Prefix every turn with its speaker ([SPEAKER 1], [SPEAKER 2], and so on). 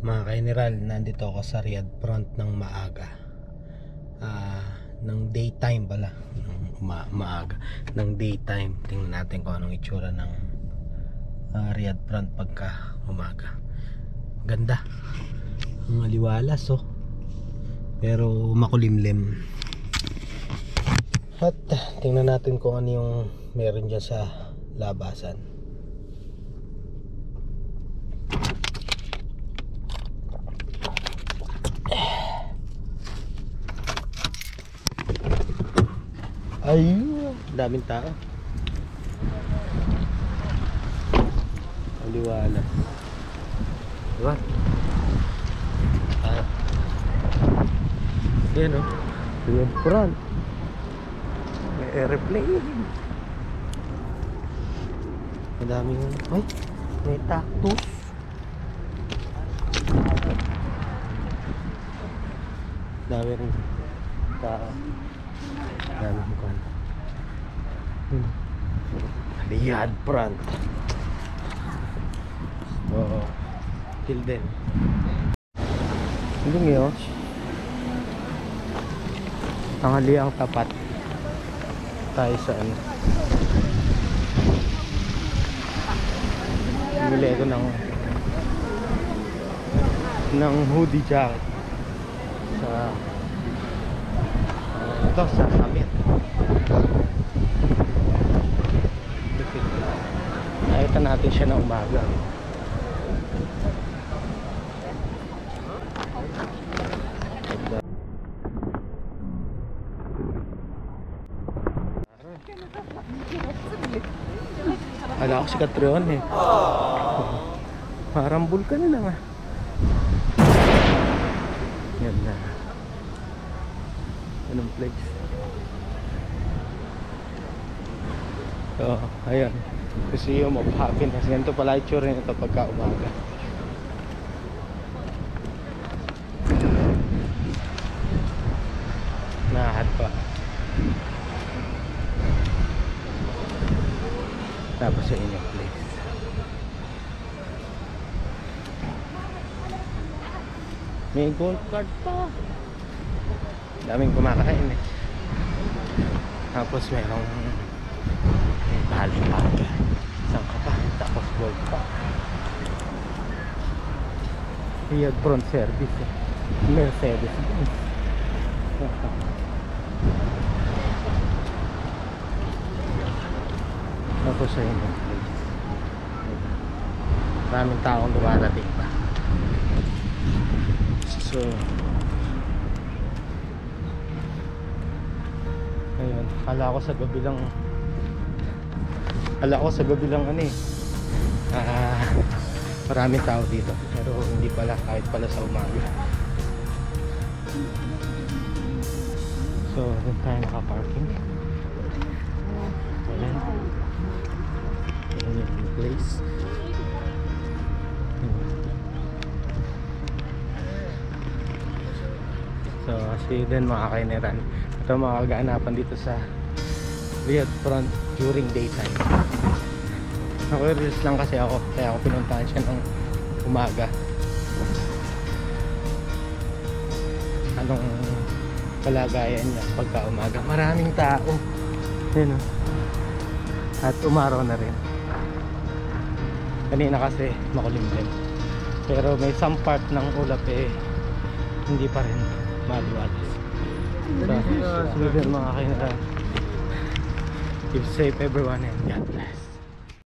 [SPEAKER 1] Mga ka-general, nandito ako sa Riyadh Front ng maaga, ng daytime pala, maaga ng daytime. Tingnan natin kung anong itsura ng Riyadh Front pagka umaga. Ganda, maliwalas oh, pero makulimlim. At tingnan natin kung ano yung meron dyan sa labasan. Ayun, daming tao. Maliwalas. Diba? Yan o, Riyadh Front. May airplane. Madaming, ay, may cactus. Dami rin tao. Daming kwan. Riyadh Front. Oo, till then. Hindi ngayon tanghaliang tapat tayo sa ano, bumili ko ng hoodie jacket sa ito sa Summit. Nakita natin siya na umaga. Ala ko si Katreon eh. Parang bulkan na nga. Yan na. Anong place? So, ayan. Museum of Happiness. Ganito pala itsura nito pagka umaga. Nahat pa. Tapos sa inyong place. May gold card pa. Daming kumakain eh. Tapos mayroong tali park. Isang ka pa. Tapos gold pa. Riyadh Front service eh. Mercedes Benz. Tapos sa inyong place. Maraming taong dumarating pa. So ayun, akala ko sa gabi lang ano eh, maraming tao dito, pero hindi pala, kahit pala sa umaga. So doon tayo nakaparking. Ayan, ayan yung place. So kasi din mga kaineran, ito mga kaganapan dito sa Riyadh Front during daytime. Naku-reels lang kasi ako, kaya ako pinuntahan siya ng umaga. Anong kalagayan niya pagka umaga? Maraming tao. Yun, at umaraw na rin. Kanina kasi makulimlim, pero may some part ng ulap eh hindi pa rin maliwalas. So, mga kaineran, keep safe everyone and God bless.